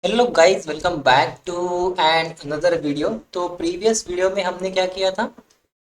Hello guys, welcome back to and another video. तो previous video में हमने क्या किया था।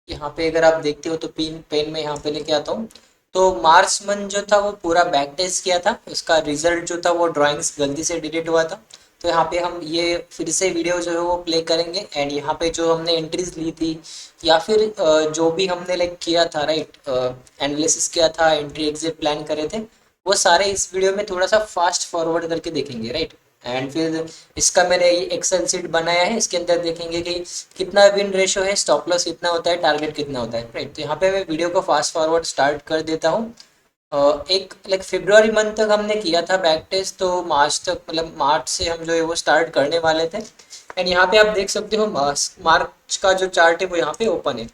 यहाँ पे अगर आप देखते हो तो पेन पेन में यहाँ पे लेके आता हूँ। तो मार्च मंथ जो था वो पूरा बैक टेस्ट किया था। उसका रिजल्ट जो था वो ड्राइंग्स गलती से डिलीट हुआ था। तो यहाँ पे हम ये फिर से वीडियो जो है वो प्ले करेंगे एंड यहाँ पे जो हमने एंट्रीज ली थी या फिर जो भी हमने लाइक किया था, राइट, एनालिसिस किया था, एंट्री एग्जिट प्लान करे थे, वो सारे इस वीडियो में थोड़ा सा फास्ट फॉरवर्ड करके देखेंगे, राइट। एंड फिर इसका मैंने ये एक्सेल शीट बनाया है, इसके अंदर देखेंगे कि कितना विन रेशो है, स्टॉप लॉस कितना होता है, टारगेट कितना होता है, राइट। तो यहाँ पे मैं वीडियो को फास्ट फॉरवर्ड स्टार्ट कर देता हूँ। एक लाइक फरवरी मंथ तक हमने किया था बैक टेस्ट, तो मार्च तक, मतलब मार्च से हम जो है वो स्टार्ट करने वाले थे। एंड यहाँ पे आप देख सकते हो मार्च का जो चार्ट है वो यहाँ पे ओपन है,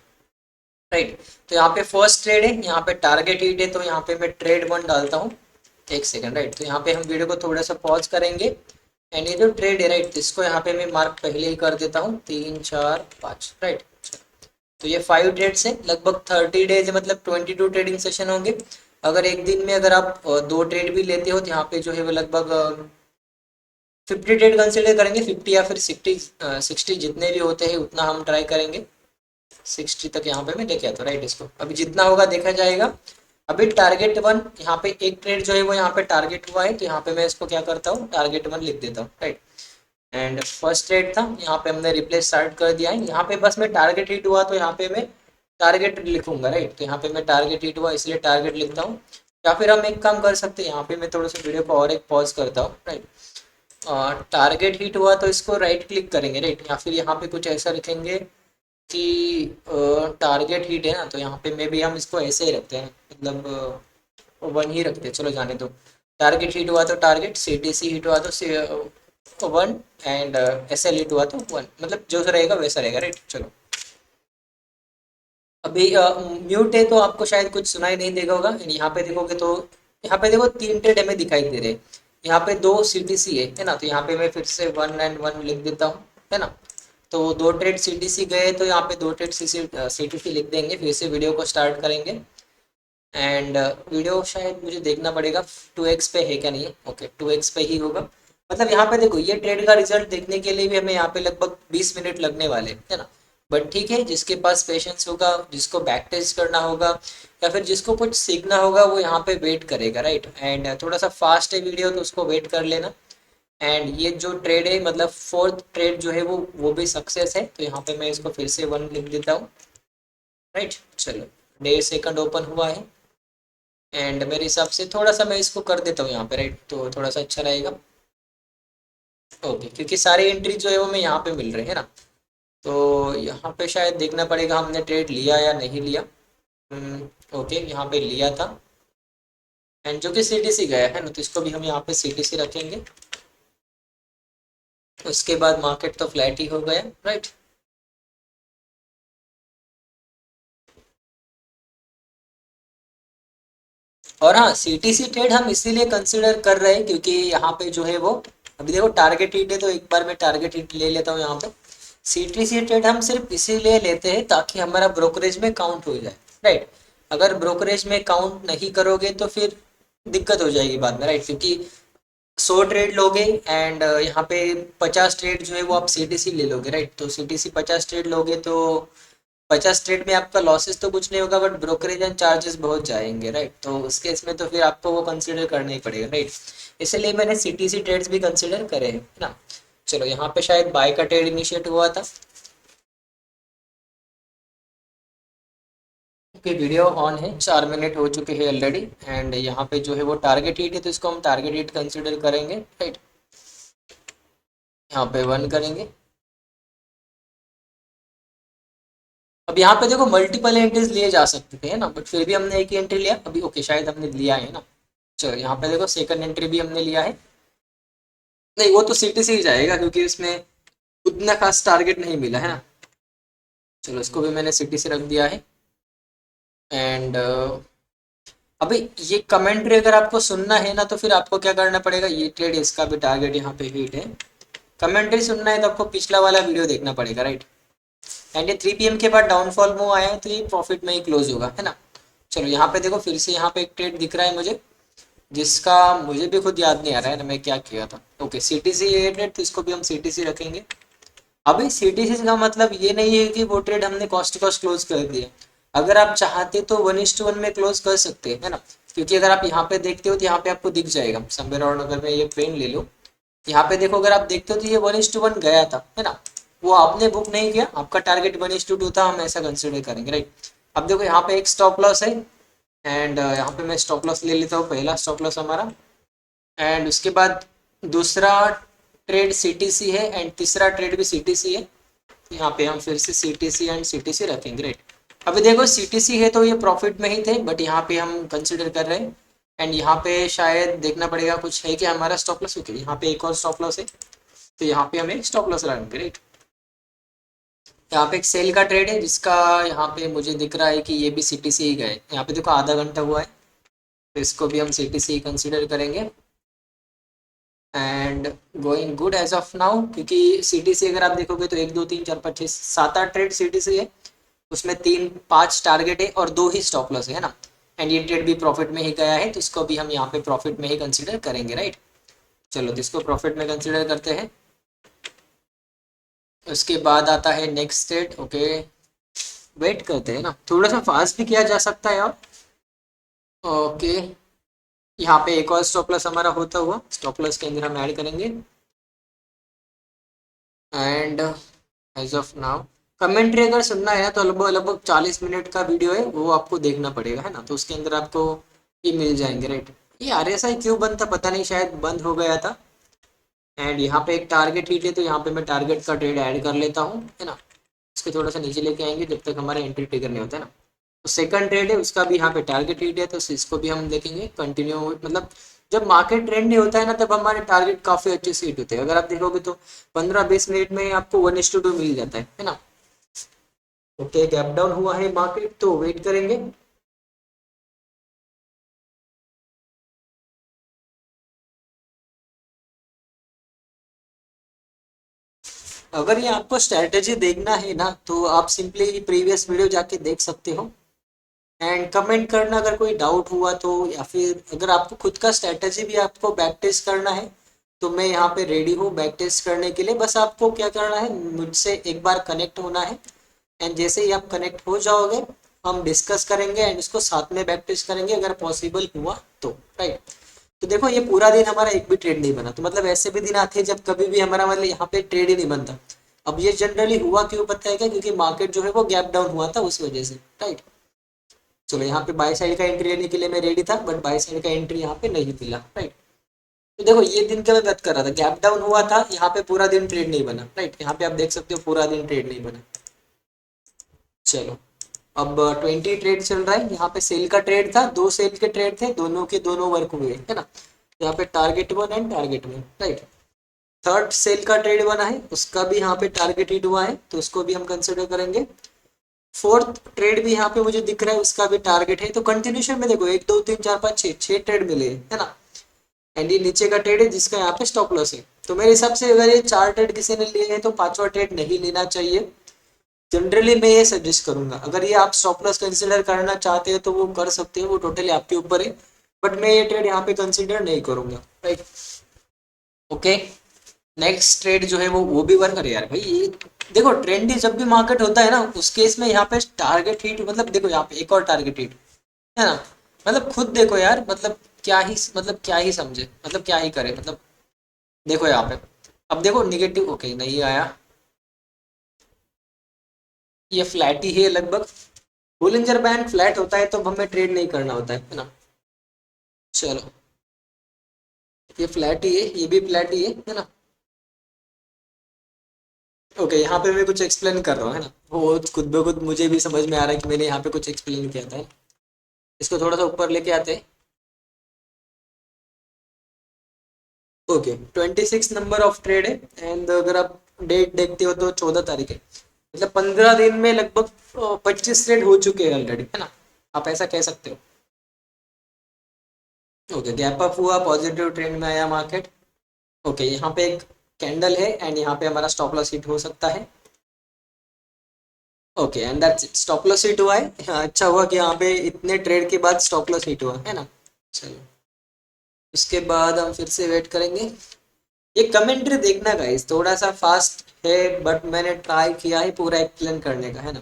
राइट। तो यहाँ पे फर्स्ट ट्रेड है, यहाँ पे टारगेट हिट है, तो यहाँ पे मैं ट्रेड वन डालता हूँ। एक सेकंड, राइट। तो यहाँ पे हम वीडियो को थोड़ा सा पॉज करेंगे एंड ये जो ट्रेड है, राइट, इसको यहाँ पे मैं मार्क पहले ही कर देता हूँ, 3 4 5, राइट। तो ये 5 ट्रेड्स है, लगभग 30 डेज है, मतलब 22 ट्रेडिंग सेशन होंगे। अगर एक दिन में अगर आप दो ट्रेड भी लेते हो तो यहाँ पे जो है वो लगभग 50 ट्रेड कंसिडर करेंगे। 50 या फिर 60 जितने भी होते हैं उतना हम ट्राई करेंगे। 60 तक यहाँ पे मैं लेके आता हूँ, राइट। इसको अभी जितना होगा देखा जाएगा। अभी टारगेट वन, यहाँ पे एक ट्रेड जो है वो यहाँ पे टारगेट हुआ है, तो यहाँ पे मैं इसको क्या करता हूँ, टारगेट वन लिख देता हूँ, राइट। एंड फर्स्ट ट्रेड था, यहाँ पे हमने रिप्लेस स्टार्ट कर दिया है। यहाँ पे बस मैं टारगेट हिट हुआ तो यहाँ पे मैं टारगेट लिखूंगा, राइट। तो यहाँ पे मैं टारगेट हिट हुआ इसलिए टारगेट लिखता हूँ। या फिर हम एक काम कर सकते हैं, यहाँ पे मैं थोड़ा सा वीडियो को और एक पॉज करता हूँ, राइट। टारगेट हिट हुआ तो इसको राइट क्लिक करेंगे, राइट, या फिर यहाँ पे कुछ ऐसा लिखेंगे कि टारगेट हिट है ना, तो यहाँ पे मे भी हम इसको ऐसे ही रखते हैं, मतलब वन ही रखते हैं, चलो जाने दो। टारगेट हिट हुआ तो target, C T C hit हुआ तो one, and S L hit हुआ तो वन, मतलब जो रहेगा वैसा रहेगा, राइट। चलो अभी म्यूट है तो आपको शायद कुछ सुनाई नहीं देगा होगा। यहाँ पे देखोगे तो यहाँ पे देखो 3 ट्रेड हमें दिखाई दे रहे हैं। यहाँ पे दो सी टी सी है ना, तो यहाँ पे मैं फिर से वन एंड वन लिख देता हूँ, है ना। तो दो ट्रेड सी टी सी गए तो यहाँ पे दो ट्रेड सी टी सी लिख देंगे, फिर से वीडियो को स्टार्ट करेंगे। एंड वीडियो शायद मुझे देखना पड़ेगा 2x पे है क्या, नहीं है, ओके 2x पे ही होगा। मतलब यहाँ पे देखो ये ट्रेड का रिजल्ट देखने के लिए भी हमें यहाँ पे लगभग 20 मिनट लगने वाले हैं, है ना। बट ठीक है, जिसके पास पेशेंस होगा, जिसको बैक टेस्ट करना होगा या फिर जिसको कुछ सीखना होगा वो यहाँ पे वेट करेगा, राइट। एंड थोड़ा सा फास्ट है वीडियो तो उसको वेट कर लेना। एंड ये जो ट्रेड है, मतलब फोर्थ ट्रेड जो है वो भी सक्सेस है, तो यहाँ पे मैं इसको फिर से वन लिख देता हूँ, राइट। चलो 1.5 सेकंड ओपन हुआ है एंड मेरे हिसाब से थोड़ा सा मैं इसको कर देता हूँ यहाँ पे, राइट, तो थोड़ा सा अच्छा रहेगा। ओके, क्योंकि सारी एंट्री जो है वो मैं यहाँ पे मिल रहे हैं ना। तो यहाँ पे शायद देखना पड़ेगा हमने ट्रेड लिया या नहीं लिया। ओके, यहाँ पे लिया था एंड जो कि सीटीसी गया है ना, तो इसको भी हम यहाँ पे सीटीसी रखेंगे। उसके बाद मार्केट तो फ्लैट ही हो गया, राइट। और हाँ, सीटीसी ट्रेड हम इसीलिए कंसिडर कर रहे हैं क्योंकि यहाँ पे जो है वो, अभी देखो टारगेट हिट है तो एक बार मैं टारगेट हिट ले लेता हूँ यहाँ पे। सीटीसी ट्रेड हम सिर्फ इसीलिए लेते हैं ताकि हमारा ब्रोकरेज में काउंट हो जाए, राइट। अगर ब्रोकरेज में काउंट नहीं करोगे तो फिर दिक्कत हो जाएगी बाद में, राइट, क्योंकि 100 ट्रेड लोगे एंड यहाँ पे 50 ट्रेड जो है वो आप सीटीसी ले लोगे, राइट। तो सीटीसी 50 ट्रेड लोगे तो 50 ट्रेड में आपका लॉसेस तो कुछ नहीं होगा, बट ब्रोकरेज एंड चार्जेस बहुत जाएंगे, राइट। तो उस केस में तो फिर आपको वो कंसिडर करना ही पड़ेगा, राइट। इसलिए मैंने सीटीसी ट्रेड्स भी कंसिडर करे हैं, है ना। चलो यहाँ पे शायद बाय का ट्रेड इनिशिएट हुआ था। ओके, वीडियो ऑन है, 4 मिनट हो चुके हैं ऑलरेडी। एंड यहाँ पे जो है वो टारगेट हिट है तो इसको हम टारगेट हिट कंसिडर करेंगे, राइट। यहाँ पे वन करेंगे। अब यहाँ पे देखो मल्टीपल एंट्रीज लिए जा सकते थे, है ना, बट फिर भी हमने एक ही एंट्री लिया अभी, ओके शायद हमने लिया है ना। चलो यहाँ पे देखो सेकंड एंट्री भी हमने लिया है। नहीं, वो तो सीटी से ही जाएगा क्योंकि उसमें उतना खास टारगेट नहीं मिला है ना। चलो इसको भी मैंने सिटी से रख दिया है। एंड अभी ये कमेंट्री अगर आपको सुनना है ना तो फिर आपको क्या करना पड़ेगा, ये ट्रेड इसका भी टारगेट यहाँ पे हिट है। कमेंट्री सुनना है तो आपको पिछला वाला वीडियो देखना पड़ेगा, राइट। एंड ये 3 PM के बाद डाउनफॉल मूव आया है तो ये प्रॉफिट में ही क्लोज होगा, है ना। चलो यहाँ पे देखो फिर से यहाँ पे एक ट्रेड दिख रहा है मुझे। जिसका मुझे भी खुद याद नहीं आ रहा है ना मैं क्या किया था। Okay, C T C A trade, तो इसको भी हम सी टी सी रखेंगे। अभी सी टी सी का मतलब ये नहीं है कि वो ट्रेड हमने कॉस्ट टू कॉस्ट क्लोज कर दिया। अगर आप चाहते तो 1:1 में क्लोज कर सकते हैं, है ना। क्योंकि अगर आप यहाँ पे देखते हो तो यहाँ पे आपको दिख जाएगा समवेयर अराउंड, अगर मैं ये पेन ले लूँ, यहाँ पे देखो, अगर आप देखते हो तो ये 1:1 गया था, है ना। वो आपने बुक नहीं किया, आपका टारगेट 1:2 था, हम ऐसा कंसिडर करेंगे, राइट। अब देखो यहाँ पे एक स्टॉप लॉस है, एंड यहाँ पे मैं स्टॉप लॉस ले लेता हूँ, पहला स्टॉप लॉस हमारा। एंड उसके बाद दूसरा ट्रेड सीटीसी है, एंड तीसरा ट्रेड भी सीटीसी है। यहाँ पे हम फिर से सीटीसी एंड सीटीसी रखेंगे, राइट। अभी देखो सीटीसी है तो ये प्रॉफिट में ही थे, बट यहाँ पे हम कंसिडर कर रहे हैं। एंड यहाँ पे शायद देखना पड़ेगा कुछ है कि हमारा स्टॉप लॉस, ओके यहाँ पे एक और स्टॉप लॉस है, तो यहाँ पे हमें स्टॉप लॉस लगाएंगे, राइट। यहाँ पे एक सेल का ट्रेड है जिसका यहाँ पे मुझे दिख रहा है कि ये भी सीटीसी ही गए, यहाँ पे देखो आधा घंटा हुआ है, तो इसको भी हम सीटीसी ही कंसिडर करेंगे। And going good as of now, क्योंकि सीटीसी अगर आप देखोगे तो 1 2 3 4 5 6 7 8 ट्रेड सीटीसी है, उसमें 3 5 टारगेट है और 2 ही स्टॉप लॉस है ना। एंड ये ट्रेड भी प्रॉफिट में ही गया है, तो इसको भी हम यहाँ पे प्रॉफिट में ही कंसिडर करेंगे, राइट। चलो तो इसको प्रॉफिट में कंसिडर करते हैं। उसके बाद आता है नेक्स्ट ट्रेड, ओके वेट करते हैं ना, थोड़ा सा फास्ट भी किया जा सकता है। और ओके, यहाँ पे एक और स्टॉप लॉस हमारा होता हुआ, स्टॉप लॉस के अंदर हम ऐड करेंगे। And as of now commentary अगर सुनना है ना तो लगभग लगभग 40 मिनट का वीडियो है, वो आपको देखना पड़ेगा, है ना। तो उसके अंदर आपको ये मिल जाएंगे, राइट। ये आर एस आई क्यों बंद था पता नहीं, शायद बंद हो गया था। एंड यहाँ पे एक टारगेट हिट है, तो यहाँ पे मैं टारगेट का ट्रेड ऐड कर लेता हूँ, है ना। इसको थोड़ा सा नीचे लेके आएंगे जब तक हमारा एंट्री ट्रिगर नहीं होता है ना। तो सेकंड ट्रेड है, उसका भी यहाँ पे टारगेट हिट है, तो इसको भी हम देखेंगे कंटिन्यू, मतलब जब मार्केट ट्रेंड नहीं होता है ना तब हमारे टारगेट काफी अच्छे से हिट होते हैं। अगर आप देखोगे तो 15 20 मिनट में आपको 1:2 मिल जाता है ना। ओके, गैप डाउन हुआ है मार्केट, तो वेट करेंगे। अगर ये आपको स्ट्रेटेजी देखना है ना तो आप सिंपली प्रीवियस वीडियो जाके देख सकते हो। एंड कमेंट करना अगर कोई डाउट हुआ तो, या फिर अगर आपको खुद का स्ट्रेटेजी भी आपको बैक टेस्ट करना है तो मैं यहाँ पे रेडी हूँ बैक टेस्ट करने के लिए। बस आपको क्या करना है, मुझसे एक बार कनेक्ट होना है। एंड जैसे ही आप कनेक्ट हो जाओगे हम डिस्कस करेंगे एंड इसको साथ में बैक टेस्ट करेंगे अगर पॉसिबल हुआ तो, राइट। तो देखो ये पूरा दिन हमारा एक भी ट्रेड नहीं बना, तो मतलब ऐसे भी दिन आते हैं जब कभी भी हमारा मतलब यहाँ पे ट्रेड ही नहीं बनता। अब ये जनरली हुआ क्यों पता है क्या, क्योंकि मार्केट जो है वो गैप डाउन हुआ था उस वजह से, राइट। चलो यहाँ पे बाय साइड का एंट्री लेने के लिए मैं रेडी था, बट बाय साइड का एंट्री यहाँ पे नहीं मिला, राइट। तो देखो ये दिन का मैं बात कर रहा था, गैप डाउन हुआ था, यहाँ पे पूरा दिन ट्रेड नहीं बना, राइट। यहाँ पे आप देख सकते हो पूरा दिन ट्रेड नहीं बना। चलो अब 20 ट्रेड चल रहा है, यहाँ पे सेल का ट्रेड था, 2 सेल के ट्रेड थे, दोनों के दोनों वर्क हुए, है ना। यहाँ पे target 1 and target 1, right. Third sell का ट्रेड बना है, उसका भी यहाँ पे टारगेट हिट हुआ है, तो उसको भी हम कंसिडर करेंगे। फोर्थ ट्रेड भी यहाँ पे मुझे दिख रहा है, उसका भी टारगेट है। तो कंटिन्यूशन में देखो 1 2 3 4 5 6 ट्रेड मिले, है ना। एंड ये नीचे का ट्रेड है जिसका यहाँ पे स्टॉप लॉस है। तो मेरे हिसाब से अगर ये 4 ट्रेड किसी ने लिए हैं तो पांचवा ट्रेड नहीं लेना चाहिए। जनरली मैं ये सजेस्ट करूंगा, अगर ये आप स्टॉप लॉस कंसिडर करना चाहते हैं तो वो कर सकते हो, वो टोटली आपके ऊपर है। बट मैं ये ट्रेड यहाँ पे कंसिडर नहीं करूंगा, राइट। ओके, नेक्स्ट ट्रेड जो है वो भी वर्क करे यार भाई ये। देखो ट्रेंडी जब भी मार्केट होता है ना उस केस में यहाँ पे टारगेट हिट, मतलब देखो यहाँ पे एक और टारगेट हिट, है ना। मतलब खुद देखो यार, मतलब क्या ही समझे, मतलब क्या ही करे, मतलब देखो यहाँ पे। अब देखो निगेटिव, ओके नहीं आया, ये फ्लैट ही है लगभग। बोलिंजर बैंड फ्लैट होता है तो हमें ट्रेड नहीं करना होता है ना। चलो ये फ्लैट ही है, ये भी फ्लैट ही है ना। ओके यहाँ पे मैं कुछ एक्सप्लेन कर रहा हूँ, है ना। वो खुद ब खुद मुझे भी समझ में आ रहा है कि मैंने यहाँ पे कुछ एक्सप्लेन किया था। इसको थोड़ा सा ऊपर लेके आते हैं। ओके 26 नंबर ऑफ ट्रेड है, एंड अगर आप डेट देखते हो तो 14 तारीख है। मतलब 15 दिन में लगभग 25 ट्रेड हो चुके हैं ऑलरेडी, है ना। आप ऐसा कह सकते हो। ओके गैप अप हुआ, पॉजिटिव ट्रेंड में आया मार्केट। ओके यहाँ पे एक कैंडल है एंड यहाँ पे हमारा स्टॉप लॉस हिट हो सकता है। Okay and that's it, stop loss hit हुआ है। हाँ, अच्छा हुआ कि यहाँ पे इतने ट्रेड के बाद स्टॉप लॉस हिट हुआ, है ना। चलो उसके बाद हम फिर से वेट करेंगे। ये कमेंट्री देखना गाइस, थोड़ा सा फास्ट है बट मैंने ट्राई किया है पूरा एक्सप्लेन करने का, है ना।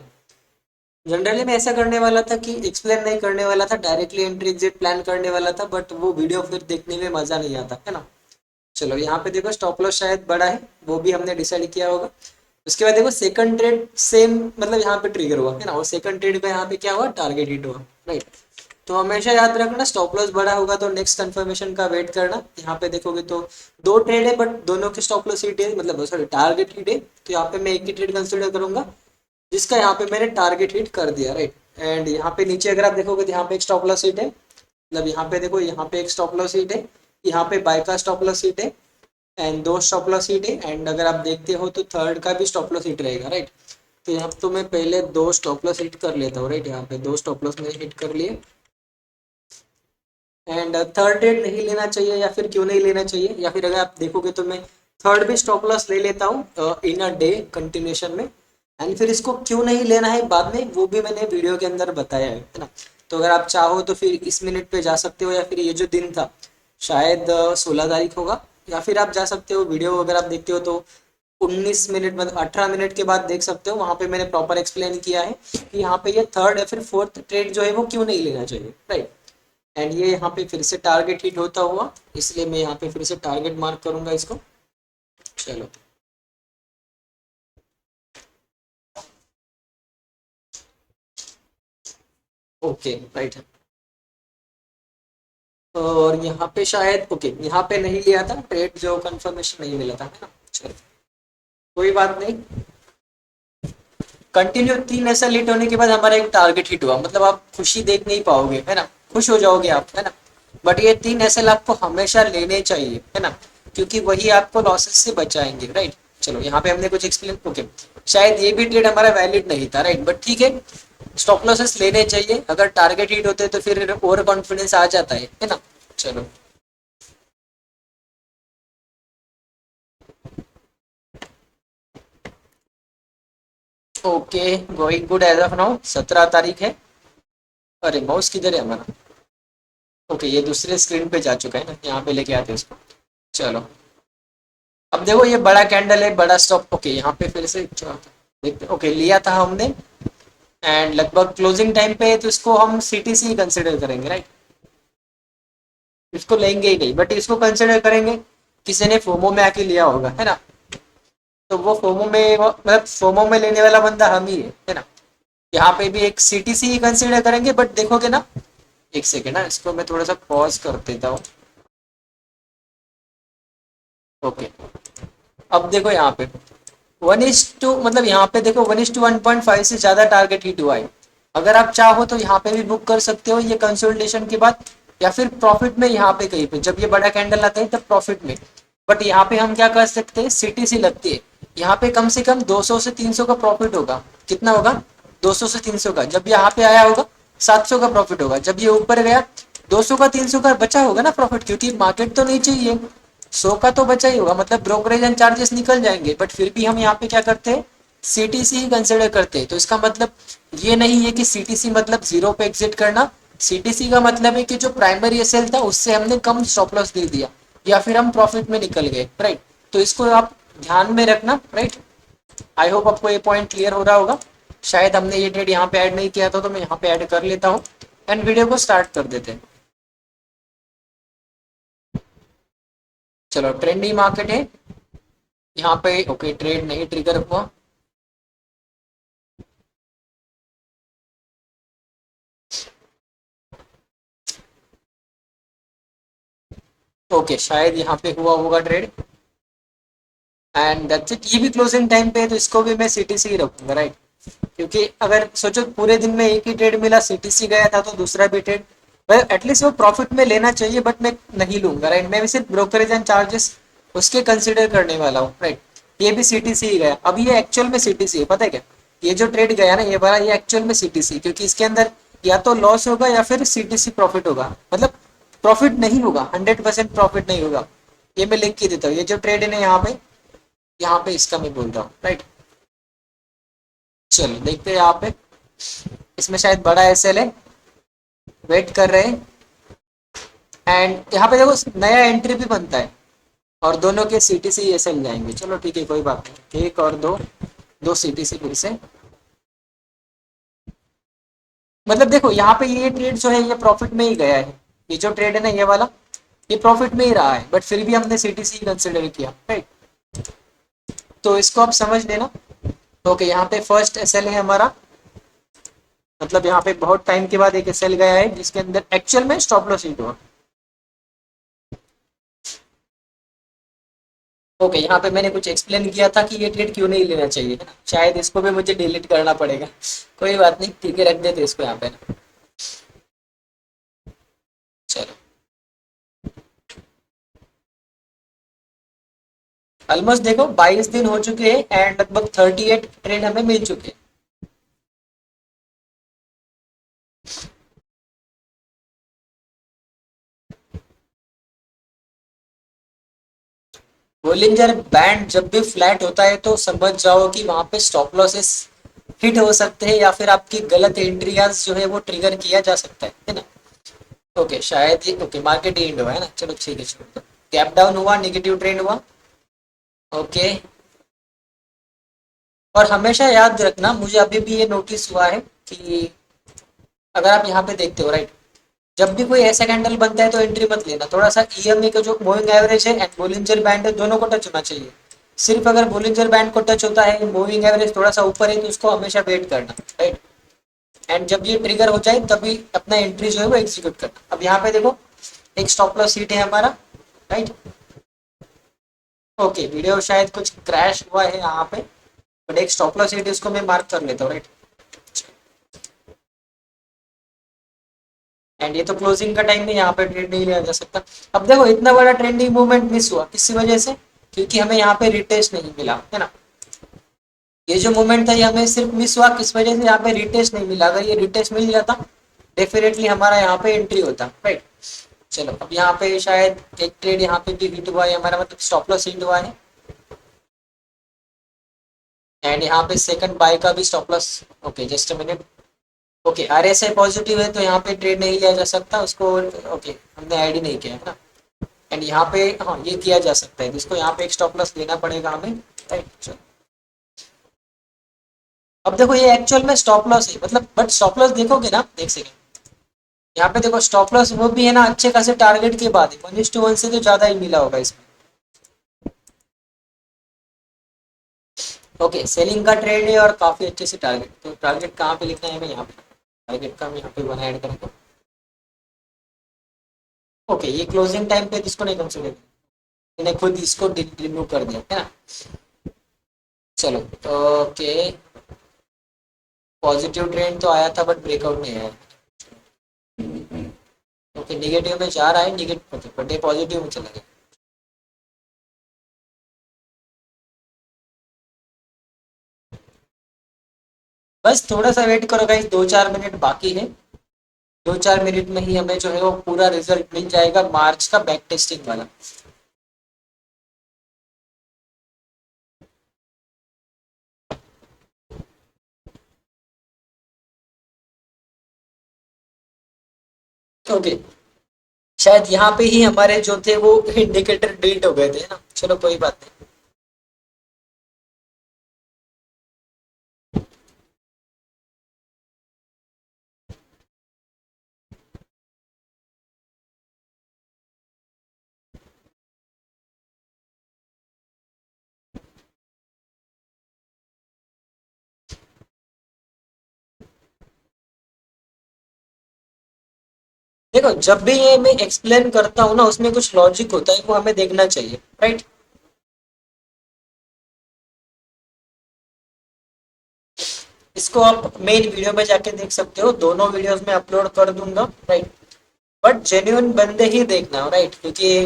जनरली मैं ऐसा करने वाला था कि एक्सप्लेन नहीं करने वाला था, डायरेक्टली एंट्री एग्जिट प्लान करने वाला था, बट वो वीडियो फिर देखने में मजा नहीं आता, है ना। चलो यहाँ पे देखो स्टॉप लॉस शायद बड़ा है, वो भी हमने डिसाइड किया होगा। उसके बाद देखो सेकंड ट्रेड सेम, मतलब यहाँ पे ट्रिगर हुआ, है ना, और सेकंड ट्रेड का यहाँ पे क्या हुआ, टारगेट हिट हुआ, राइट। तो हमेशा याद रखना स्टॉप लॉस बड़ा होगा तो नेक्स्ट कंफर्मेशन का वेट करना। यहाँ पे देखोगे तो दो ट्रेड है बट दोनों के स्टॉप लॉस हिट है, मतलब सॉरी टारगेट हिट है, तो यहाँ पे मैं एक ही ट्रेड कंसिडर करूंगा जिसका यहाँ पे मैंने टारगेट हिट कर दिया, राइट। एंड यहाँ पे नीचे अगर आप देखोगे तो यहाँ पे एक स्टॉप लॉस हिट है, मतलब यहाँ पे देखो यहाँ पे एक स्टॉप लॉस हिट है, यहाँ पे बाय का स्टॉप लॉस हिट है, एंड दो स्टॉप लॉस हिट है, एंड अगर आप देखते हो तो थर्ड का भी स्टॉप लॉस हिट रहेगा, राइट। तो यहाँ तो मैं पहले दो स्टॉप लॉस हिट कर लेता हूँ, राइट। यहाँ पे दो स्टॉप लॉस मैंने हिट कर लिए। एंड थर्ड ट्रेड नहीं लेना चाहिए, या फिर क्यों नहीं लेना चाहिए, या फिर अगर आप देखोगे तो मैं थर्ड भी स्टॉप लॉस ले लेता हूँ इन अ डे कंटिन्यूशन में। एंड फिर इसको क्यों नहीं लेना है बाद में वो भी मैंने वीडियो के अंदर बताया है ना। तो अगर आप चाहो तो फिर इस मिनट पे जा सकते हो, या फिर ये जो दिन था शायद 16 तारीख होगा, या फिर आप जा सकते हो वीडियो अगर आप देखते हो तो 19 मिनट, मतलब 18 मिनट के बाद देख सकते हो, वहां पे मैंने प्रॉपर एक्सप्लेन किया है कि यहाँ पे ये थर्ड या फिर फोर्थ ट्रेड जो है वो क्यों नहीं लेना चाहिए, राइट। एंड ये यहाँ पे फिर से टारगेट हिट होता हुआ, इसलिए मैं यहाँ पे फिर से टारगेट मार्क करूंगा इसको। चलो ओके, राइट है। और यहाँ पे शायद ओके, यहाँ पे नहीं लिया था ट्रेड, जो कंफर्मेशन नहीं मिला था, है ना। चलो कोई बात नहीं। कंटिन्यू तीन ऐसा लेट होने के बाद हमारा एक टारगेट हिट हुआ, मतलब आप खुशी देख नहीं पाओगे, है ना, खुश हो जाओगे आप, है ना। बट ये तीन एसएल आपको हमेशा लेने चाहिए, है ना, क्योंकि वही आपको लॉसेस से बचाएंगे, राइट। चलो यहाँ पे हमने कुछ एक्सप्लेन, ओके। शायद ये भी ट्रेड हमारा वैलिड नहीं था, राइट, बट ठीक है। स्टॉप लॉसेस लेने चाहिए, अगर टारगेट हिट होते तो फिर ओवर कॉन्फिडेंस आ जाता है ना। चलो okay, going good as of now. 17 तारीख है। अरे माउस किधर है हमारा। ओके ये दूसरे स्क्रीन पे जा चुका है ना, यहाँ पे लेके आते हैं इसको। चलो अब देखो ये बड़ा कैंडल है, बड़ा स्टॉप, ओके यहाँ पे फिर से देखते, ओके लिया था हमने। एंड लगभग क्लोजिंग टाइम पे है तो इसको हम सीटीसी कंसिडर करेंगे, राइट। इसको लेंगे ही नहीं बट इसको कंसिडर करेंगे, किसी ने फोमो में आके लिया होगा, है ना। तो वो फोमो में मतलब फोमो में लेने वाला बंदा हम ही है ना। यहाँ पे भी एक सीटीसी ही कंसिडर करेंगे, बट देखोगे ना, एक सेकेंड ना, इसको मैं थोड़ा सा पॉज कर देता हूँ। ओके अब देखो यहाँ पे 1:2, मतलब यहाँ पे देखो 1:1.5 से ज्यादा टारगेट हिट हुआ है। अगर आप चाहो तो यहाँ पे भी बुक कर सकते हो ये कंसोलिडेशन के बाद, या फिर प्रॉफिट में यहाँ पे कहीं पे जब ये बड़ा कैंडल आता है तब प्रॉफिट में। बट यहाँ पे हम क्या कर सकते हैं, सीटीसी लगती है, यहाँ पे कम से कम 200 से 300 का प्रॉफिट होगा। कितना होगा, 200 से 300 का। जब यहाँ पे आया होगा 700 का प्रॉफिट होगा, जब ये ऊपर गया 200 का 300 का बचा होगा ना प्रॉफिट, क्योंकि मार्केट तो नहीं चाहिए, 100 का तो बचा ही होगा, मतलब ब्रोकरेज एंड चार्जेस निकल जाएंगे। बट फिर भी हम यहाँ पे क्या करते हैं, सीटीसी ही कंसिडर करते हैं। तो इसका मतलब ये नहीं है कि सीटीसी मतलब जीरो पे एग्जिट करना। सीटीसी का मतलब है कि जो प्राइमरी एसएल था उससे हमने कम स्टॉप लॉस दे दिया, या फिर हम प्रॉफिट में निकल गए, राइट। तो इसको आप ध्यान में रखना, राइट। आई होप आपको ये पॉइंट क्लियर हो रहा होगा। शायद हमने ये ट्रेड यहाँ पे ऐड नहीं किया था तो मैं यहाँ पे ऐड कर लेता हूँ, एंड वीडियो को स्टार्ट कर देते हैं। चलो ट्रेंडी मार्केट है यहाँ पे, ओके ट्रेड नहीं ट्रिगर हुआ। ओके शायद यहाँ पे हुआ होगा ट्रेड, एंड दैट्स इट। ये भी क्लोजिंग टाइम पे है तो इसको भी मैं सीटीसी ही रखूंगा, राइट। क्योंकि अगर सोचो पूरे दिन में एक ही ट्रेड मिला, सीटीसी गया था, तो दूसरा भी ट्रेड एटलीस्ट वो प्रॉफिट में लेना चाहिए, बट मैं नहीं लूंगा, राइट। मैं भी सिर्फ ब्रोकरेज एंड चार्जेस उसके कंसिडर करने वाला हूँ, राइट। ये भी सीटीसी ही गया, अब ये एक्चुअल में सीटीसी है, पता है क्या। ये जो ट्रेड गया ना ये वाला, ये एक्चुअल में सीटीसी, क्योंकि इसके अंदर या तो लॉस होगा या फिर सीटीसी प्रॉफिट होगा, मतलब प्रॉफिट नहीं होगा, 100% प्रॉफिट नहीं होगा। ये मैं लिख के देता हूँ, ये जो ट्रेड है ना यहाँ पे इसका मैं बोल रहा हूँ, राइट। चलो देखते हैं यहाँ पे, इसमें शायद बड़ा एसएल है, वेट कर रहे हैं। एंड यहाँ पे देखो नया एंट्री भी बनता है और दोनों के सीटीसी एसएल जाएंगे। चलो ठीक है, कोई बात नहीं, एक और दो, दो सीटीसी फिर से। मतलब देखो यहाँ पे ये ट्रेड जो है ये प्रॉफिट में ही गया है। ये जो ट्रेड है ना ये वाला, ये प्रॉफिट में ही रहा है, बट फिर भी हमने सीटीसी कंसिडर किया, राइट। तो इसको आप समझ लेना। ओके, यहाँ पे फर्स्ट एसएल है हमारा, मतलब यहाँ पे बहुत टाइम के बाद एक एसएल गया है जिसके अंदर एक्चुअल में स्टॉप लॉस हिट हुआ। ओके, यहाँ पे मैंने कुछ एक्सप्लेन किया था कि ये ट्रेड क्यों नहीं लेना चाहिए, है ना। शायद इसको भी मुझे डिलीट करना पड़ेगा, कोई बात नहीं, ठीक है, रख देते इसको यहाँ पे ना। चलो, ऑलमोस्ट देखो 22 दिन हो चुके हैं एंड लगभग 38 ट्रेड हमें मिल चुके हैं। बोलिंजर बैंड जब भी फ्लैट होता है तो समझ जाओ कि वहां पे स्टॉप लॉसेस हिट हो सकते हैं या फिर आपकी गलत एंट्रियाज जो है वो ट्रिगर किया जा सकता है ना। ओके, शायद ये ओके मार्केट एंड हुआ है ना, चलो ठीक है, चलो गैप डाउन हुआ, नेगेटिव ट्रेंड हुआ। ओके, और हमेशा याद रखना, मुझे अभी भी ये नोटिस हुआ है कि अगर आप यहाँ पे देखते हो, राइट, जब भी कोई ऐसा कैंडल बनता है तो एंट्री मत लेना, थोड़ा सा ईएमए का जो मूविंग एवरेज है एंड बोलिंजर बैंड है दोनों को टच होना चाहिए। सिर्फ अगर बोलिंजर बैंड को टच होता है, मूविंग एवरेज थोड़ा सा ऊपर है, तो उसको हमेशा वेट करना, राइट। एंड जब ये ट्रिगर हो जाए तभी अपना एंट्री जो है वो एग्जीक्यूट करना। अब यहाँ पे देखो एक स्टॉप लॉस हिट है हमारा, राइट। ओके, वीडियो शायद कुछ क्रैश हुआ है यहाँ पे, बट एक स्टॉप लॉस हिट इसको मैं मार्क कर लेता हूँ, राइट। एंड ये तो क्लोजिंग का टाइम में यहाँ पे ट्रेड नहीं लिया जा सकता। अब देखो इतना बड़ा ट्रेंडिंग मूवमेंट मिस हुआ किसी वजह से, क्योंकि हमें यहाँ पे रिटेस्ट नहीं मिला, है ना। ये जो मूवमेंट था ये हमें सिर्फ मिस हुआ किस वजह से, यहाँ पे रिटेस्ट नहीं मिला। अगर ये रिटेस्ट मिल जाता डेफिनेटली हमारा यहाँ पे एंट्री होता, राइट। चलो, अब यहाँ पे शायद एक ट्रेड यहाँ पे भी हिट हुआ है हमारा, मतलब स्टॉप लॉस हिट हुआ है। एंड यहाँ पे सेकंड बाय का भी stop loss. Okay, just a minute. Okay, RSI positive है तो यहाँ पे ट्रेड नहीं लिया जा सकता उसको। ओके, हमने ऐड ही नहीं किया है ना। एंड यहाँ पे हाँ ये किया जा सकता है, जिसको यहाँ पे एक स्टॉप लॉस लेना पड़ेगा हमें, राइट। चलो, अब देखो ये एक्चुअल में स्टॉप लॉस है, मतलब बट स्टॉप लॉस देखोगे ना, देख सकें यहाँ पे देखो स्टॉप लॉस वो भी है ना अच्छे खासे टारगेट के बाद है, 1:1 से तो ज्यादा ही मिला होगा इसमें। ओके, सेलिंग का ट्रेड है और काफी अच्छे से टारगेट, तो टारगेट कहाँ पे लिखना है हमें, यहाँ पे टारगेट का हम यहाँ पे वन ऐड करेंगे। ओके, ये क्लोजिंग टाइम पे इसको नहीं कंसिडर, मैंने खुद इसको रिमूव कर दिया, है ना। चलो, ओके, पॉजिटिव ट्रेंड तो आया था बट ब्रेकआउट नहीं आया। ओके, निगेटिव में जा रहा है, निगेटिव ओके, बट ये पॉजिटिव में चला गया। बस थोड़ा सा वेट करो गाइस, 2-4 मिनट बाकी है। 2-4 मिनट में ही हमें जो है वो पूरा रिजल्ट मिल जाएगा मार्च का बैक टेस्टिंग वाला। ओके, शायद यहाँ पे ही हमारे जो थे वो इंडिकेटर डिलीट हो गए थे ना, चलो कोई बात नहीं। देखो जब भी ये मैं एक्सप्लेन करता हूँ ना उसमें कुछ लॉजिक होता है, वो हमें देखना चाहिए, राइट। इसको आप मेन वीडियो में जाके देख सकते हो, दोनों वीडियोस में अपलोड कर दूंगा, राइट। बट जेन्युइन बंदे ही देखना, राइट, क्योंकि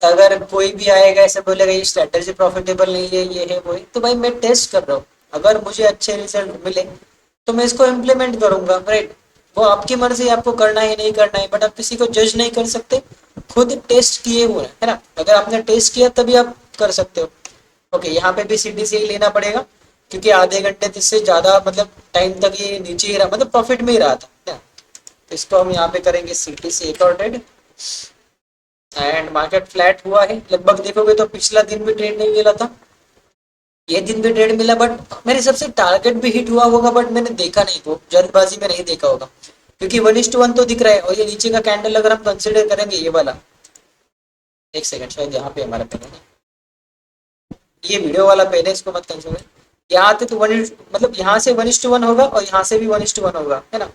अगर कोई भी आएगा ऐसे बोलेगा ये स्ट्रेटेजी प्रॉफिटेबल नहीं है, ये है वो है, तो भाई मैं टेस्ट कर रहा हूँ, अगर मुझे अच्छे रिजल्ट मिले तो मैं इसको इम्प्लीमेंट करूंगा, राइट। वो आपकी मर्जी, आपको करना है नहीं करना है, बट आप किसी को जज नहीं कर सकते, खुद टेस्ट किए हुए है ना। अगर आपने टेस्ट किया तभी आप कर सकते हो। ओके, यहाँ पे भी सीटीसी ही लेना पड़ेगा, क्योंकि आधे घंटे से ज्यादा मतलब टाइम तक ये नीचे ही रहा, मतलब प्रॉफिट में ही रहा था, है ना? तो इसको हम यहाँ पे करेंगे सीटीसी एक और ट्रेड। एंड मार्केट फ्लैट हुआ है। लगभग देखोगे तो पिछला दिन भी ट्रेड नहीं मिला था, ये दिन भी ट्रेड मिला, बट मेरे हिसाब से टारगेट भी हिट हुआ होगा, बट मैंने देखा नहीं, वो जल्दबाजी में नहीं देखा होगा, क्योंकि 1:1 तो दिख रहा है। और ये नीचे का कैंडल अगर हम कंसिडर करेंगे, ये वाला, एक सेकंड, शायद यहाँ पे हमारा पेन है, ये वीडियो वाला पेन है, इसको मत कंसिडर। यहाँ आते तो मतलब यहाँ से 1:1 होगा और यहाँ से भी 1:1 होगा, है ना।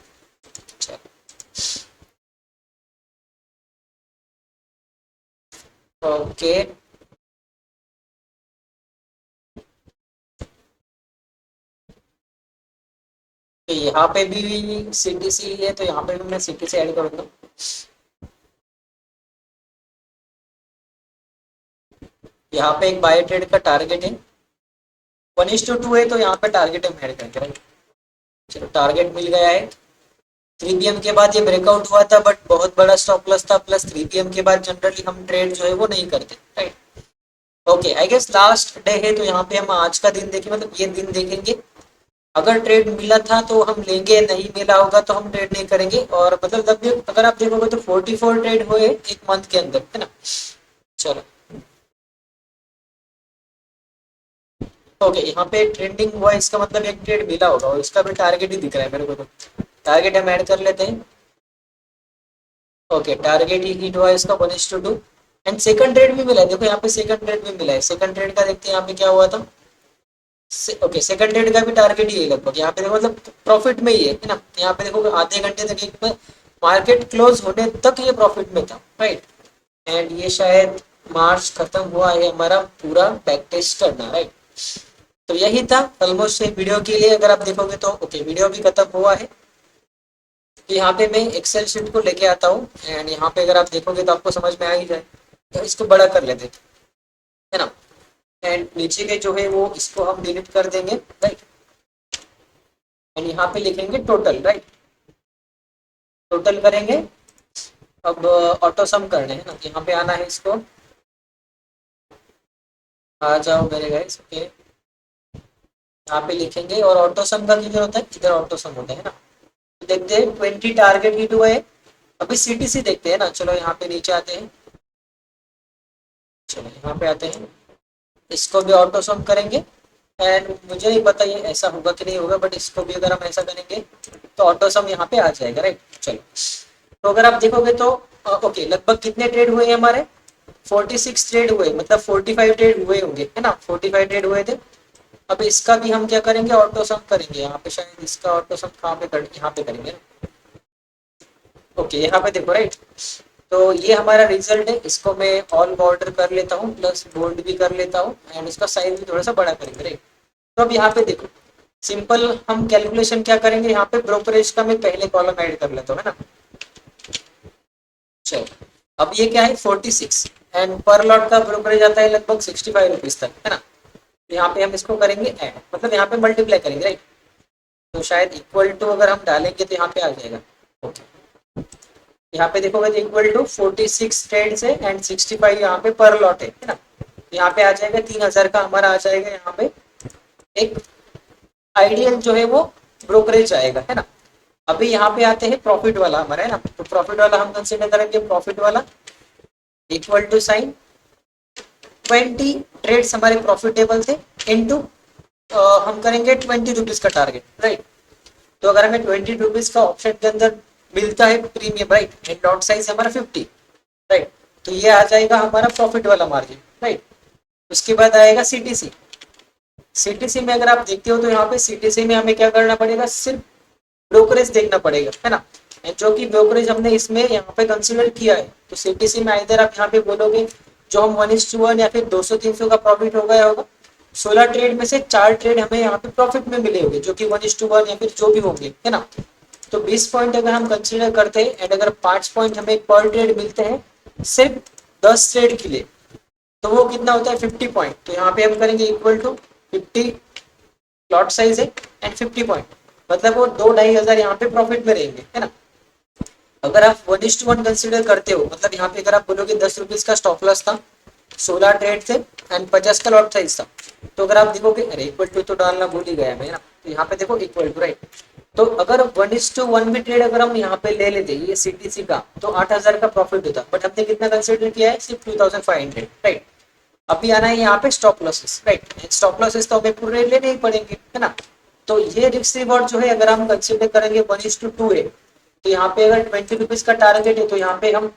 ओके, तो यहाँ पे भी सीटीसी है, तो यहाँ पे भी मैं सीटीसी ऐड करूंगा। यहाँ पे एक बाय ट्रेड का टारगेट है, 1:2 है, तो यहाँ पे टारगेट हम ऐड करेंगे, राइट। चलो, टारगेट मिल गया है। 3 PM के बाद ये ब्रेकआउट हुआ था, बट बहुत बड़ा स्टॉप लॉस था, प्लस 3 PM के बाद जनरली हम ट्रेड जो है वो नहीं करते, right. Okay, I guess last day है, तो यहाँ पे हम आज का दिन देखें, मतलब ये दिन देखेंगे। अगर ट्रेड मिला था तो हम लेंगे, नहीं मिला होगा तो हम ट्रेड नहीं करेंगे। और मतलब अगर आप देखोगे तो 44 ट्रेड हुए एक मंथ के अंदर, है ना। चलो, ओके, यहाँ पे ट्रेंडिंग हुआ, इसका मतलब एक ट्रेड मिला होगा, और इसका भी टारगेट ही दिख रहा है मेरे को, तो टारगेट हम ऐड कर लेते हैं। ओके, टारगेट ही हिट हुआ इसका 1:2। एंड सेकंड ट्रेड भी मिला है, देखो यहाँ पे सेकंड ट्रेड भी मिला है। सेकंड ट्रेड का देखते हैं यहाँ पे क्या हुआ था। ओके, सेकंड ट्रेड का भी टारगेट ही है लगभग, यहाँ पे देखो मतलब प्रॉफिट में ही है ना। यहाँ पे देखो आधे घंटे तक एक मार्केट क्लोज होने तक ये प्रॉफिट में था, राइट। एंड ये शायद मार्च खत्म हुआ है हमारा पूरा बैक टेस्ट करना, राइट। तो यही था ऑलमोस्ट एक वीडियो के लिए, अगर आप देखोगे तो। ओके, वीडियो भी खत्म हुआ है। तो यहाँ पे मैं एक्सेल शीट को लेके आता हूँ, एंड यहाँ पे अगर आप देखोगे तो आपको समझ में आ ही जाए। तो इसको बड़ा कर लेते हैं, है ना। एंड नीचे के जो है वो इसको हम डिलीट कर देंगे, राइट। एंड यहाँ पे लिखेंगे टोटल, राइट। टोटल करेंगे। अब ऑटो सम करने हैं ना, यहाँ पे आना है, इसको आ जाओ मेरे गाइस। ओके, यहाँ पे लिखेंगे, और ऑटो सम का किधर होता है, इधर ऑटो सम होता है ना। तो देखते हैं 20 टारगेट हिट हुए। अभी सीटीसी देखते हैं ना। चलो, यहाँ पे नीचे आते हैं। चलो, यहाँ पे आते हैं, इसको भी ऑटो सम करेंगे। एंड मुझे नहीं पता ये ऐसा होगा कि नहीं होगा, बट इसको भी अगर हम ऐसा करेंगे तो ऑटो सम यहाँ पे आ जाएगा, राइट। चलो, तो अगर आप देखोगे तो ओके, लगभग कितने ट्रेड हुए हैं हमारे, 46 ट्रेड हुए, मतलब 45 ट्रेड हुए होंगे, है ना। 45 ट्रेड हुए थे। अब इसका भी हम क्या करेंगे, ऑटो सम करेंगे। यहाँ पे शायद इसका ऑटो सम कहाँ पे कर, यहाँ पे करेंगे ना। ओके, यहाँ पे देखो, राइट। तो ये हमारा रिजल्ट है, इसको मैं ऑल बॉर्डर कर लेता हूँ, प्लस बोल्ड भी कर लेता हूँ, एंड इसका साइज भी थोड़ा सा बड़ा करेंगे, राइट। तो अब यहाँ पे देखो, सिंपल हम कैलकुलेशन क्या करेंगे, यहाँ पे ब्रोकरेज का मैं पहले कॉलम ऐड कर लेता हूँ, है ना। चलो, अब ये क्या है, 46, एंड पर लॉट का ब्रोकरेज आता है लगभग 65 रुपीज तक, है ना। तो यहाँ पे हम इसको करेंगे ऐड, मतलब यहाँ पे मल्टीप्लाई करेंगे, राइट। तो शायद इक्वल टू अगर हम डालेंगे तो यहाँ पे आ जाएगा। ओके, यहाँ पे देखोगे तो इक्वल टू 46 ट्रेड से एंड 65 यहाँ पे पर लॉट है ना। तो यहाँ पे आ जाएगा 3000 का हमारा आ जाएगा यहाँ पे एक आइडियल जो है वो ब्रोकरेज आएगा, है ना। अभी यहाँ पे आते हैं प्रॉफिट वाला हमारा, है ना। तो प्रॉफिट वाला हम कंसिडर करेंगे, प्रॉफिट वाला इक्वल टू साइन 20 ट्रेड्स हमारे प्रॉफिटेबल थे इनटू हम करेंगे 20 रुपीज का टारगेट, राइट। तो अगर हमें 20 रुपीज का ऑप्शन के अंदर मिलता है premium, right, and lot size हमारा 50, राइट। तो ये आ जाएगा हमारा प्रॉफिट वाला मार्जिन, राइट। उसके बाद आएगा सीटीसी। सीटीसी में अगर आप देखते हो तो यहाँ पे सीटीसी में हमें क्या करना पड़ेगा, सिर्फ ब्रोकरेज देखना पड़ेगा, है ना। जो कि ब्रोकरेज हमने इसमें यहाँ पे कंसिडर किया है। तो सीटीसी में इधर आप यहाँ पे बोलोगे जो हम 1:1 या फिर 200-300 का प्रॉफिट हो गया होगा, 16 ट्रेड में से 4 ट्रेड हमें यहाँ पे प्रॉफिट में मिले होंगे, जो कि 1:1 या फिर जो भी होंगे, है ना। तो 20 पॉइंट अगर हम कंसिडर करते हैं, एंड अगर 5 पॉइंट हमें पर ट्रेड मिलते हैं सिर्फ 10 ट्रेड के लिए, तो वो कितना होता है, 50 पॉइंट। तो यहाँ पे हम करेंगे इक्वल टू 50 लॉट साइज है एंड 50 पॉइंट, मतलब वो 2-2,500 यहाँ पे प्रॉफिट में रहेंगे, है ना। अगर आप 1:1 कंसिडर करते हो, मतलब यहाँ पे अगर आप बोलोगे 10 रुपीज का स्टॉप लॉस था, 16 ट्रेड थे एंड 50 का लॉट साइज था, तो अगर आप देखोगे, अरे इक्वल टू तो डालना भूल ही गया मैं, ना। तो यहाँ पे देखो इक्वल टू, राइट। तो अगर 1:1 भी ट्रेड अगर हम यहाँ पे ले लेते ये सीटीसी का, तो 8,000 का प्रॉफिट होता, बट हमने कितना कंसिडर किया है, सिर्फ 2,500, राइट। अभी आना है यहाँ पे stop losses, right. Stop losses तो हमें पूरे लेने ही पड़ेंगे, है ना। तो ये रिस्क रिवॉर्ड जो है अगर हम कंसिडर करेंगे 1:2 है, तो यहाँ पे अगर 20 रुपीज का टारगेट है, तो यहाँ पे हम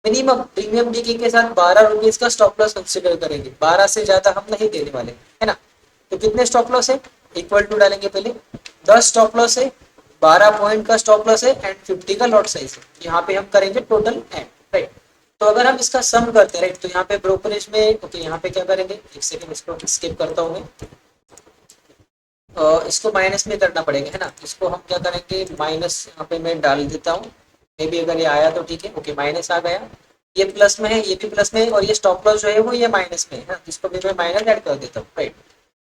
मिनिमम प्रीमियम डीके के साथ 12 रुपीज का स्टॉप लॉस कंसिडर करेंगे, 12 से ज्यादा हम नहीं देने वाले, है ना। तो कितने स्टॉप लॉस है, इक्वल टू डालेंगे पहले, 10 स्टॉप लॉस है, 12 पॉइंट का स्टॉप लॉस है एंड 50 का लॉट साइज है। यहाँ पे हम करेंगे टोटल एंड, राइट। तो अगर हम इसका सम करते हैं, राइट, तो यहाँ पे ब्रोकरेज में, ओके, यहाँ पे क्या करेंगे, एक सेकंड इसको स्किप करता हूँ मैं, इसको माइनस में करना पड़ेगा, है ना। इसको हम क्या करेंगे, माइनस यहाँ पे मैं डाल देता हूँ, मे भी अगर ये आया तो ठीक है, ओके, माइनस आ गया, ये प्लस में है, ये भी प्लस में है, और ये स्टॉप लॉस जो है वो ये माइनस में है ना, इसको भी मैं माइनस ऐड कर देता हूँ, राइट।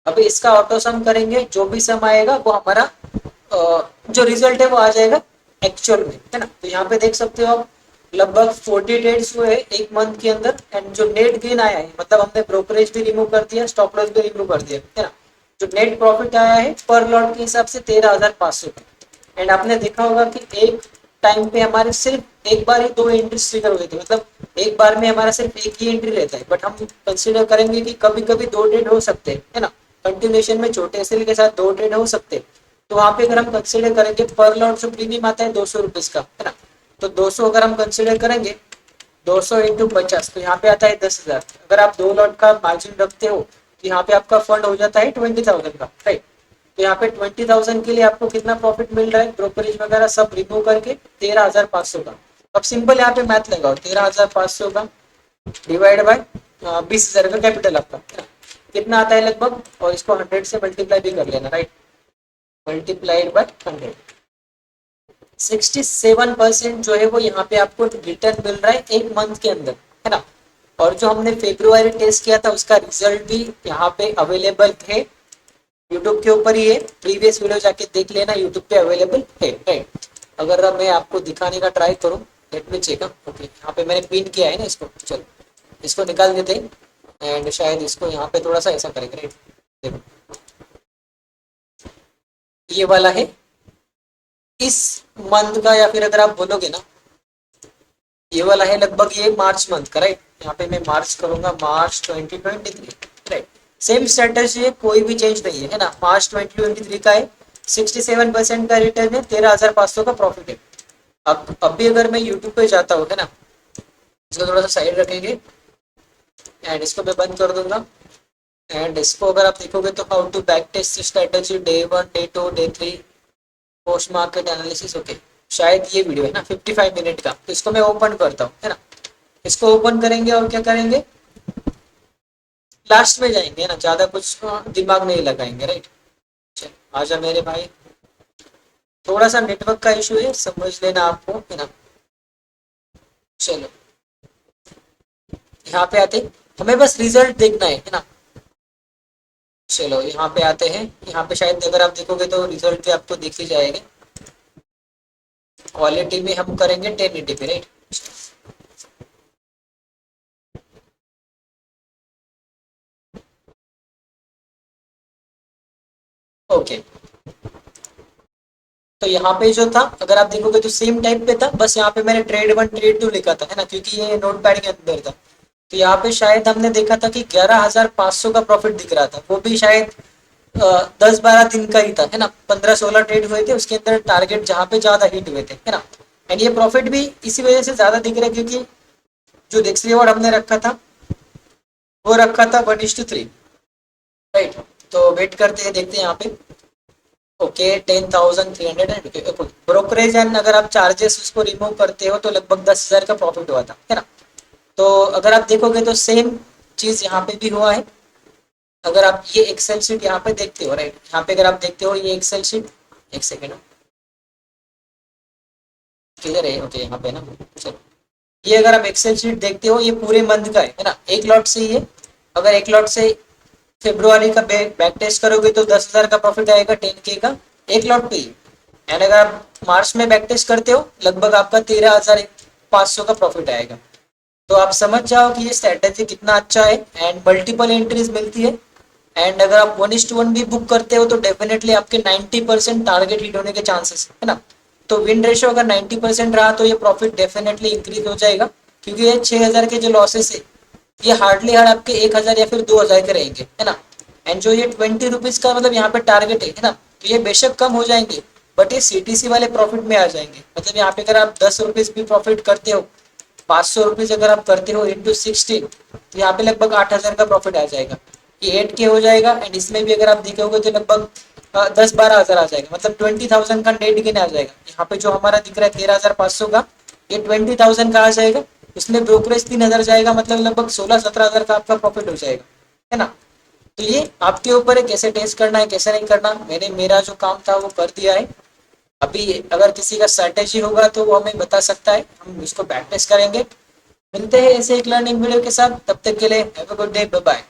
अभी इसका ऑटो सम करेंगे, जो भी सम आएगा वो हमारा जो रिजल्ट है वो आ जाएगा एक्चुअल में, है ना। तो यहाँ पे देख सकते हो आप, लगभग 40 ट्रेड्स हुए एक मंथ के अंदर, एंड जो नेट गेन आया है, मतलब हमने ब्रोकरेज भी रिमूव कर दिया, स्टॉप लॉस भी रिमूव कर दिया, है ना। जो नेट प्रॉफिट आया है पर लॉट के हिसाब से 13,500 का। एंड आपने देखा होगा कि एक टाइम पे हमारे सिर्फ एक बार ही 2 एंट्री ट्रिगर हुए थे, मतलब एक बार में हमारा सिर्फ एक ही एंट्री रहता है, बट हम कंसिडर करेंगे कि कभी कभी 2 ट्रेड हो सकते हैं, है ना। कंटिन्यूएशन में छोटे सेल के साथ 2 ट्रेड हो सकते हैं। तो वहां पे अगर हम कंसिडर करेंगे पर लॉट जो प्रीमियम आता है 200 रुपीज का, है ना। तो 200 अगर हम कंसिडर करेंगे, 200 इंटू 50, तो यहाँ पे आता है 10,000। अगर आप 2 लॉट का मार्जिन रखते हो, तो यहाँ पे आपका फंड हो जाता है 20,000 का, राइट। तो यहाँ पे 20,000 के लिए आपको कितना प्रॉफिट मिल रहा है, ब्रोकरेज वगैरह सब रिमूव करके 13,500 का। अब सिंपल यहाँ पे मैथ लगाओ, 13,500 का डिवाइड बाय 20,000 का कैपिटल आपका, है ना? कितना आता है लगभग, और इसको 100 से मल्टीप्लाई भी कर लेना, राइट, मल्टीप्लाइड बाय 100। 67% जो है वो यहाँ पे आपको रिटर्न मिल रहा है एक मंथ के अंदर, है ना। और जो हमने फेब्रुआरी टेस्ट किया था उसका रिजल्ट भी यहाँ पे अवेलेबल है, यूट्यूब के ऊपर ही है, प्रीवियस वीडियो जाके देख लेना, यूट्यूब पे अवेलेबल है, राइट। अगर मैं आपको दिखाने का ट्राई करूँ, लेट मी चेक, ओके, यहाँ पे मैंने पिन किया है ना इसको, चलो इसको निकाल देते हैं, एंड शायद इसको यहाँ पे थोड़ा सा ऐसा करेंगे, राइट। देखो ये वाला है इस मंथ का, या फिर अगर आप बोलोगे ना, ये वाला है लगभग ये मार्च मंथ का, राइट। यहाँ पे मैं मार्च करूंगा, मार्च 2023, राइट। सेम स्ट्रेटजी है, कोई भी चेंज नहीं है ना, मार्च 2023 का है, 67% का रिटर्न है, 13,500 का प्रॉफिट है। अब भी अगर मैं यूट्यूब पे जाता हूँ, है ना, इसको थोड़ा सा साइड रखेंगे एंड इसको मैं बंद कर दूंगा, एंड इसको अगर आप देखोगे तो how to back test strategy day 1, day 2, day 3, post market analysis, okay, शायद ये वीडियो है ना 55 मिनट का। तो इसको मैं ओपन करता हूँ, है ना, इसको ओपन करेंगे और क्या करेंगे, लास्ट में जाएंगे, है ना, ज्यादा कुछ दिमाग नहीं लगाएंगे, राइट। चल आजा मेरे भाई, थोड़ा सा नेटवर्क का इशू है, समझ लेना आपको, है ना। चलो यहाँ पे आते, हमें बस रिजल्ट देखना है ना। चलो यहाँ पे आते हैं, यहाँ पे शायद अगर आप देखोगे तो रिजल्ट भी आपको दिख ही जाएगा। क्वालिटी में हम करेंगे 1080 पे, राइट। ओके, तो यहाँ पे जो था अगर आप देखोगे तो सेम टाइप पे था, बस यहाँ पे मैंने ट्रेड 1 ट्रेड 2 लिखा था, है ना, क्योंकि ये नोट पैड के अंदर था। तो यहाँ पे शायद हमने देखा था कि 11,500 का प्रॉफिट दिख रहा था, वो भी शायद 10-12 दिन का ही था, है ना। 15-16 ट्रेड हुए थे उसके अंदर, टारगेट जहाँ पे ज्यादा हिट हुए थे, है ना। एंड ये प्रॉफिट भी इसी वजह से ज्यादा दिख रहा है, क्योंकि जो रिस्क रिवॉर्ड हमने रखा था वो रखा था 1:3, राइट। तो वेट करते हैं, देखते हैं यहाँ पे, ओके, 10,300 ब्रोकरेज, एंड अगर आप चार्जेस उसको रिमूव करते हो तो लगभग 10,000 का प्रॉफिट हुआ था, है ना। तो अगर आप देखोगे तो सेम चीज यहाँ पे भी हुआ है। अगर आप ये एक्सेल शीट यहाँ पे देखते हो, राइट, यहाँ पे अगर आप देखते हो ये एक्सेल शीट, एक सेकेंड क्लियर है, ओके, यहाँ पे ना, चलो ये अगर आप एक्सेल शीट देखते हो ये पूरे मंथ का है ना, एक लॉट से ही है। अगर एक लॉट से फेब्रुआरी का बैक टेस्ट करोगे तो 10,000 का प्रॉफिट आएगा, 10K का एक लॉट पे ही। एंड अगर आप मार्च में बैक टेस्ट करते हो लगभग आपका 13,500 का प्रॉफिट आएगा। तो आप समझ जाओ कि ये स्ट्रेटेजी कितना अच्छा है, एंड मल्टीपल एंट्रीज मिलती है, एंड अगर आप 1:1 भी बुक करते हो तो डेफिनेटली आपके 90% टारगेट हिट होने के चांसेस है ना। तो विन रेशियो अगर 90% रहा तो ये प्रॉफिट डेफिनेटली इंक्रीज हो जाएगा, क्योंकि ये 6,000 के जो लॉसेस है ये हार्डली हार्ड आपके 1,000 या फिर 2,000 के रहेंगे, है ना। एंड जो ये 20 रुपीज का मतलब यहाँ पे टारगेट है ना, तो ये बेशक कम हो जाएंगे, बट ये सीटीसी वाले प्रॉफिट में आ जाएंगे। मतलब यहाँ पे अगर आप 10 रुपीज भी प्रॉफिट करते हो, 500 रुपीज अगर आप करते हो इंटू 16, तो यहाँ पे लगभग 8,000 का प्रॉफिट आ जाएगा। ये 8K हो जाएगा, एंड इसमें भी अगर आप देखोगे तो लगभग 10-12 हज़ार आ जाएगा, मतलब 20,000 का नेट गेन आ जाएगा। यहाँ पे जो हमारा दिख रहा है 13,500 का, ये 20,000 का आ जाएगा। उसमें ब्रोकरेज 3,000 जाएगा, मतलब लगभग 16-17 हज़ार का आपका प्रॉफिट हो जाएगा, है ना। तो ये आपके ऊपर है कैसे टेस्ट करना है कैसे नहीं करना। मैंने मेरा जो काम था वो कर दिया है। अभी अगर किसी का स्ट्रैटेजी होगा तो वो हमें बता सकता है, हम उसको बैक टेस्ट करेंगे। मिलते हैं ऐसे एक लर्निंग वीडियो के साथ, तब तक के लिए have a good day, bye bye.